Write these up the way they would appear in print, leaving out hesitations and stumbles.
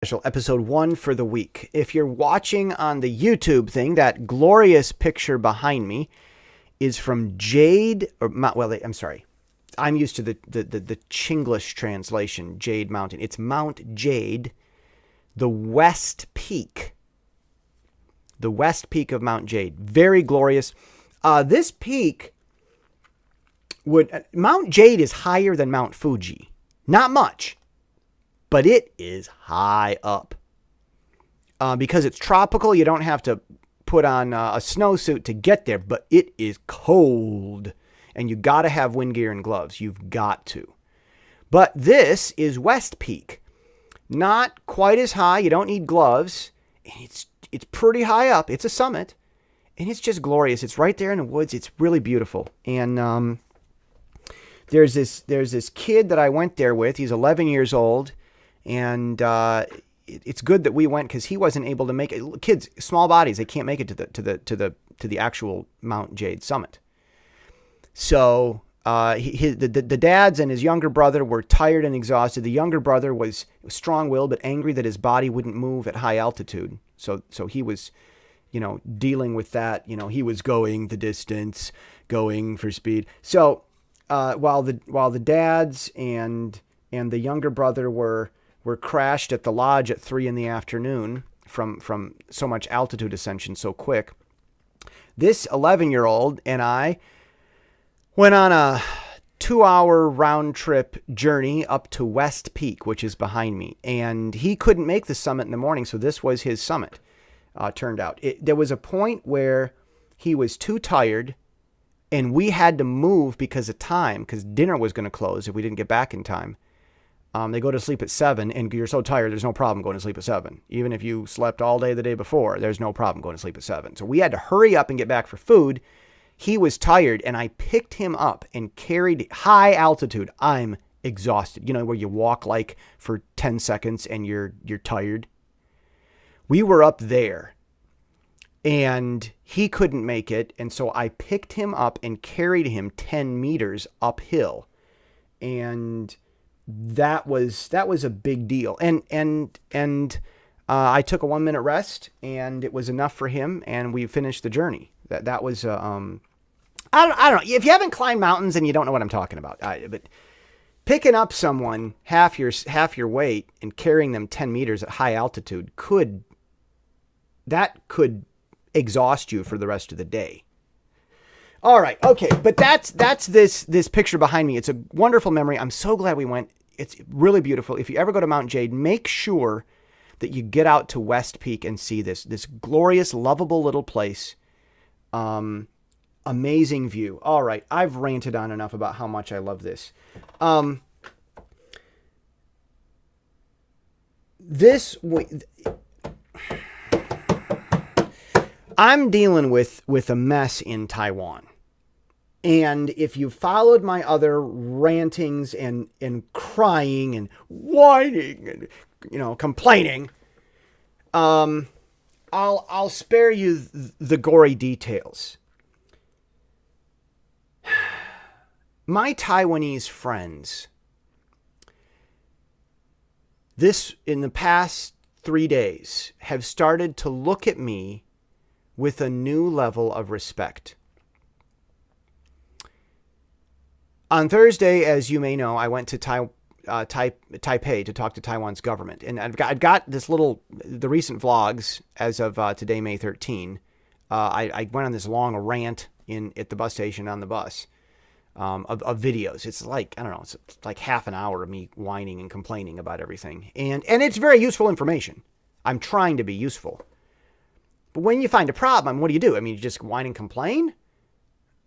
Special, episode 1 for the week. If you're watching on the YouTube thing, that glorious picture behind me is from Jade, I'm sorry. I'm used to the Chinglish translation, Jade Mountain. It's Mount Jade, the West Peak. The West Peak of Mount Jade. Very glorious. This peak Mount Jade is higher than Mount Fuji. Not much, but it is high up. Because it's tropical, you don't have to put on a snowsuit to get there, but it is cold. And you got to have wind gear and gloves. You've got to. But this is West Peak. Not quite as high. You don't need gloves. And it's pretty high up. It's a summit. And it's just glorious. It's right there in the woods. It's really beautiful. And there's this kid that I went there with. He's 11 years old. And it's good that we went because he wasn't able to make it. Kids, small bodies, they can't make it to the actual Mount Jade summit. So the dads and his younger brother were tired and exhausted. The younger brother was strong-willed but angry that his body wouldn't move at high altitude. So he was, dealing with that. He was going the distance, going for speed. So while the dads and the younger brother were crashed at the lodge at 3 p.m. from so much altitude ascension so quick, this 11-year-old and I went on a 2-hour round trip journey up to West Peak, which is behind me. And he couldn't make the summit in the morning, so this was his summit, turned out. There was a point where he was too tired, and we had to move because of time, because dinner was going to close if we didn't get back in time. They go to sleep at 7, and you're so tired, there's no problem going to sleep at 7. Even if you slept all day the day before, there's no problem going to sleep at 7. So we had to hurry up and get back for food. He was tired, and I picked him up and carried high altitude. I'm exhausted. Where you walk like for 10 seconds and you're tired. We were up there, and he couldn't make it, and so I picked him up and carried him 10 meters uphill, and that was a big deal. And I took a 1-minute rest, and it was enough for him, and we finished the journey. That was I don't know. If you haven't climbed mountains and you don't know what I'm talking about, but picking up someone half your weight and carrying them 10 meters at high altitude could exhaust you for the rest of the day. All right, okay, but that's this picture behind me. It's a wonderful memory. I'm so glad we went. It's really beautiful. If you ever go to Mount Jade, make sure that you get out to West Peak and see this glorious, lovable little place. Amazing view. All right, I've ranted on enough about how much I love this. I'm dealing with a mess in Taiwan. And if you followed my other rantings and crying and whining and complaining, I'll spare you the gory details. My Taiwanese friends, in the past 3 days, have started to look at me with a new level of respect. On Thursday, as you may know, I went to Taipei to talk to Taiwan's government. And I've got the recent vlogs as of today, May 13. I went on this long rant at the bus station on the bus of videos. It's like, I don't know, it's like half an hour of me whining and complaining about everything. And it's very useful information. I'm trying to be useful. But when you find a problem, what do? You just whine and complain?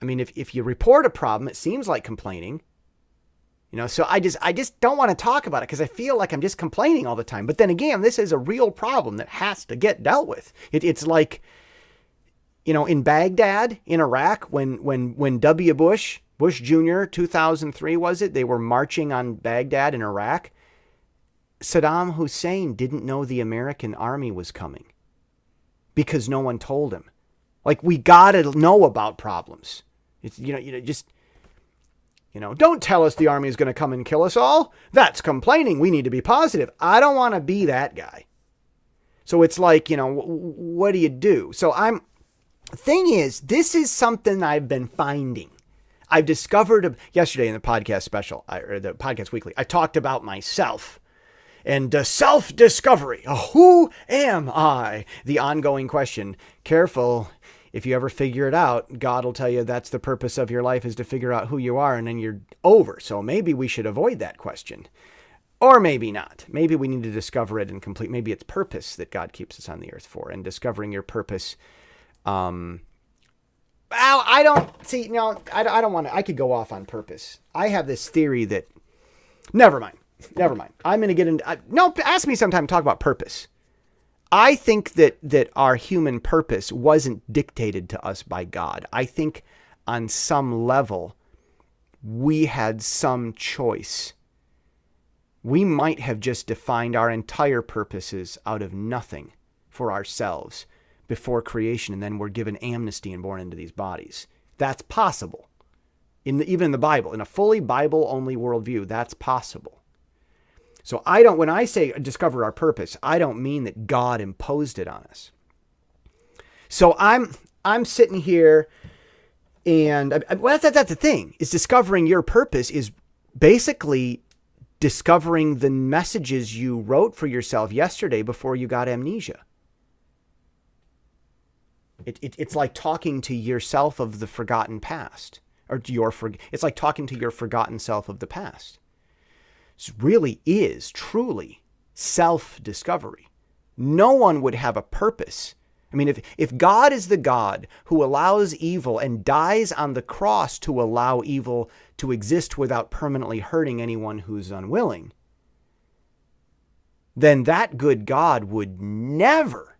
If you report a problem, it seems like complaining. So I just don't want to talk about it because I feel like I'm just complaining all the time. But then again, this is a real problem that has to get dealt with. It's like, in Baghdad, in Iraq, when W. Bush Jr., 2003 was it? They were marching on Baghdad in Iraq. Saddam Hussein didn't know the American army was coming because no one told him. Like, we got to know about problems. It's, just Don't tell us the army is going to come and kill us all. That's complaining. We need to be positive. I don't want to be that guy. So it's like, what do you do? So thing is, this is something I've been finding. I've discovered yesterday in the podcast special, or the podcast weekly, I talked about myself and self-discovery. Who am I? The ongoing question. Careful. If you ever figure it out, God will tell you that's the purpose of your life, is to figure out who you are, and then you're over. So maybe we should avoid that question. Or maybe not. Maybe we need to discover it and complete. Maybe it's purpose that God keeps us on the earth for, and discovering your purpose. I don't want to. I could go off on purpose. I have this theory that, never mind. I'm going to get into, ask me sometime to talk about purpose. I think that our human purpose wasn't dictated to us by God. I think on some level, we had some choice. We might have just defined our entire purposes out of nothing for ourselves before creation, and then we're given amnesty and born into these bodies. That's possible. Even in the Bible, in a fully Bible-only worldview, that's possible. So when I say discover our purpose, I don't mean that God imposed it on us. So I'm sitting here, and that's the thing, is discovering your purpose is basically discovering the messages you wrote for yourself yesterday before you got amnesia. It's like talking to yourself of the forgotten past, it's like talking to your forgotten self of the past. It really is truly self-discovery. No one would have a purpose. I mean, if God is the God who allows evil and dies on the cross to allow evil to exist without permanently hurting anyone who's unwilling, then that good God would never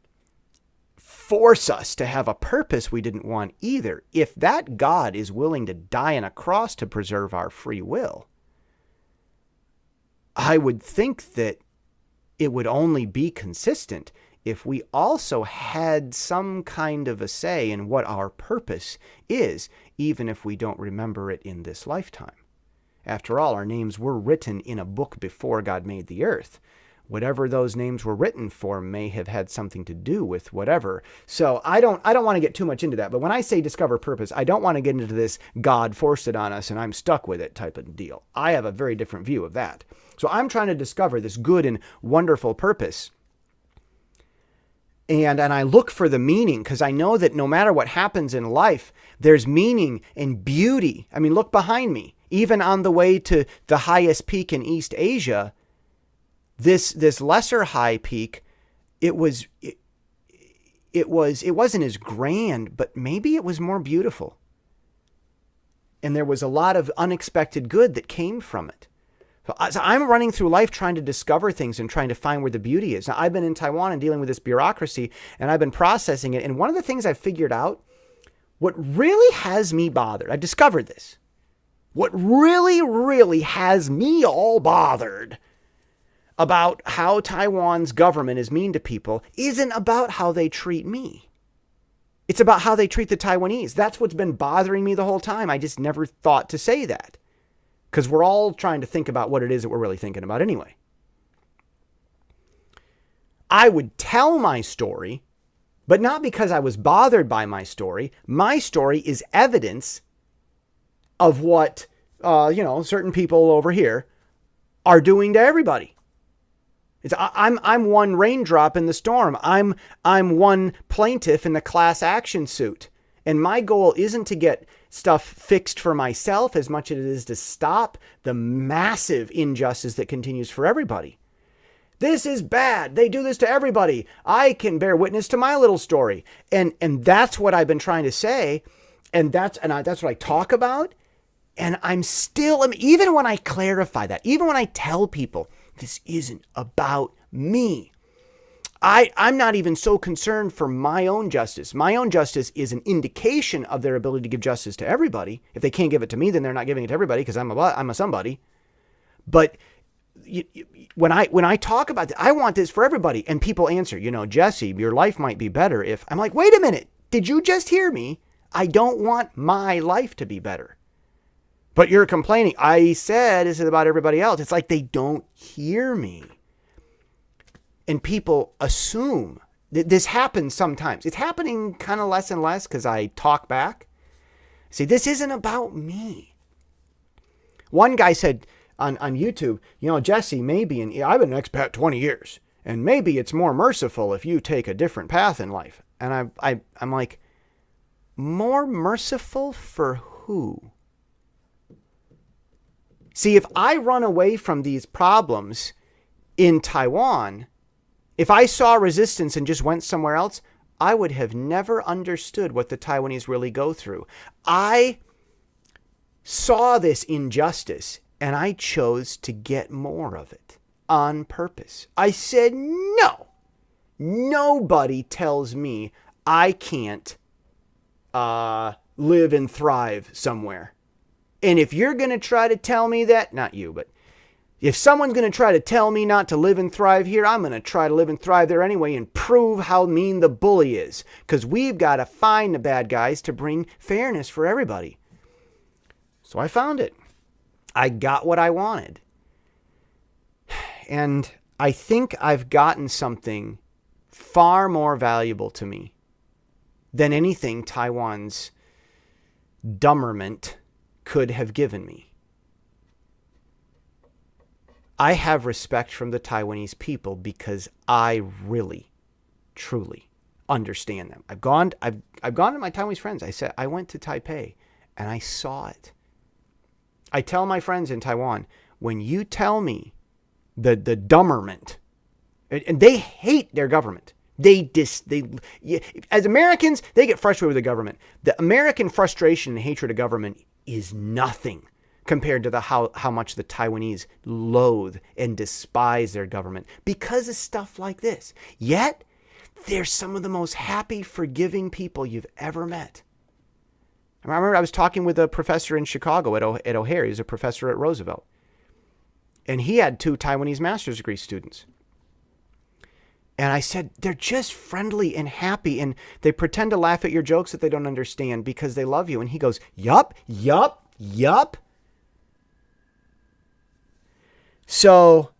force us to have a purpose we didn't want either. If that God is willing to die on a cross to preserve our free will, I would think that it would only be consistent if we also had some kind of a say in what our purpose is, even if we don't remember it in this lifetime. After all, our names were written in a book before God made the earth. Whatever those names were written for may have had something to do with whatever. So I don't want to get too much into that. But when I say discover purpose, I don't want to get into this God forced it on us and I'm stuck with it type of deal. I have a very different view of that. So I'm trying to discover this good and wonderful purpose. And I look for the meaning, because I know that no matter what happens in life, there's meaning and beauty. I mean, look behind me. Even on the way to the highest peak in East Asia, this lesser high peak, it wasn't as grand, but maybe it was more beautiful. And there was a lot of unexpected good that came from it. So I'm running through life trying to discover things and trying to find where the beauty is. Now, I've been in Taiwan and dealing with this bureaucracy, and I've been processing it. And one of the things I've figured out, what really has me bothered, I've discovered this. What really, really has me all bothered about how Taiwan's government is mean to people isn't about how they treat me. It's about how they treat the Taiwanese. That's what's been bothering me the whole time. I just never thought to say that, because we're all trying to think about what it is that we're really thinking about anyway. I would tell my story, but not because I was bothered by my story. My story is evidence of what, certain people over here are doing to everybody. I'm one raindrop in the storm. I'm one plaintiff in the class action suit. And my goal isn't to get stuff fixed for myself as much as it is to stop the massive injustice that continues for everybody. This is bad. They do this to everybody. I can bear witness to my little story. And that's what I've been trying to say. And that's what I talk about. And even when I clarify that, even when I tell people this isn't about me, I'm not even so concerned for my own justice. My own justice is an indication of their ability to give justice to everybody. If they can't give it to me, then they're not giving it to everybody because I'm a somebody. But when I talk about that, I want this for everybody. And people answer, Jesse, your life might be better if... I'm like, wait a minute. Did you just hear me? I don't want my life to be better. But you're complaining. I said this is about everybody else. It's like they don't hear me. And people assume that this happens sometimes. It's happening kind of less and less because I talk back. See, this isn't about me. One guy said on YouTube, Jesse, maybe, and I've been an expat 20 years, and maybe it's more merciful if you take a different path in life. And I'm like, more merciful for who? See, if I run away from these problems in Taiwan, if I saw resistance and just went somewhere else, I would have never understood what the Taiwanese really go through. I saw this injustice and I chose to get more of it on purpose. I said, no, nobody tells me I can't live and thrive somewhere. And if you're going to try to tell me that, not you, but if someone's going to try to tell me not to live and thrive here, I'm going to try to live and thrive there anyway and prove how mean the bully is. Because we've got to find the bad guys to bring fairness for everybody. So I found it. I got what I wanted. And I think I've gotten something far more valuable to me than anything Taiwan's dumberment could have given me. I have respect from the Taiwanese people because I really, truly understand them. I've gone to my Taiwanese friends. I said, I went to Taipei and I saw it. I tell my friends in Taiwan, when you tell me the dumberment, and they hate their government. As Americans, they get frustrated with the government. The American frustration and hatred of government is nothing compared to how much the Taiwanese loathe and despise their government because of stuff like this. Yet, they're some of the most happy, forgiving people you've ever met. I remember I was talking with a professor in Chicago at O'Hare. He's a professor at Roosevelt. And he had 2 Taiwanese master's degree students. And I said, they're just friendly and happy, and they pretend to laugh at your jokes that they don't understand because they love you. And he goes, yup. So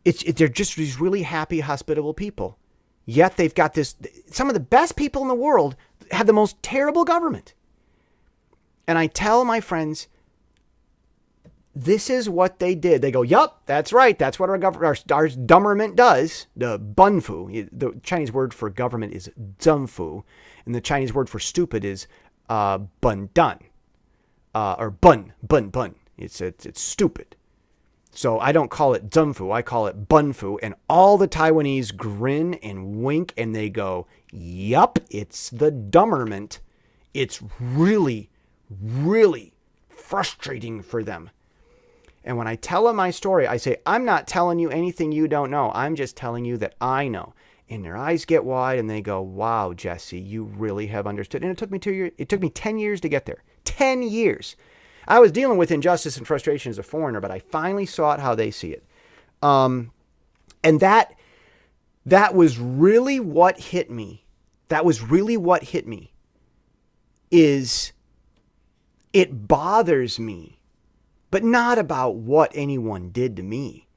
they're just these really happy, hospitable people. Yet they've got some of the best people in the world have the most terrible government. And I tell my friends, this is what they did. They go, yup, that's right. That's what our dumberment does. The bunfu, the Chinese word for government is zengfu, and the Chinese word for stupid is bundan, or bun. It's stupid. So I don't call it zengfu, I call it bunfu, and all the Taiwanese grin and wink, and they go, yup, it's the dumberment. It's really, really frustrating for them. And when I tell them my story, I say, I'm not telling you anything you don't know. I'm just telling you that I know. And their eyes get wide and they go, wow, Jesse, you really have understood. And it took me 2 years. It took me 10 years to get there. 10 years. I was dealing with injustice and frustration as a foreigner, but I finally saw it how they see it. And that was really what hit me. Is it bothers me. But not about what anyone did to me,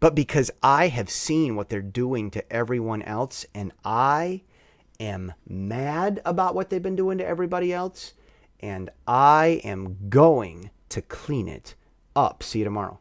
but because I have seen what they're doing to everyone else, and I am mad about what they've been doing to everybody else, and I am going to clean it up. See you tomorrow.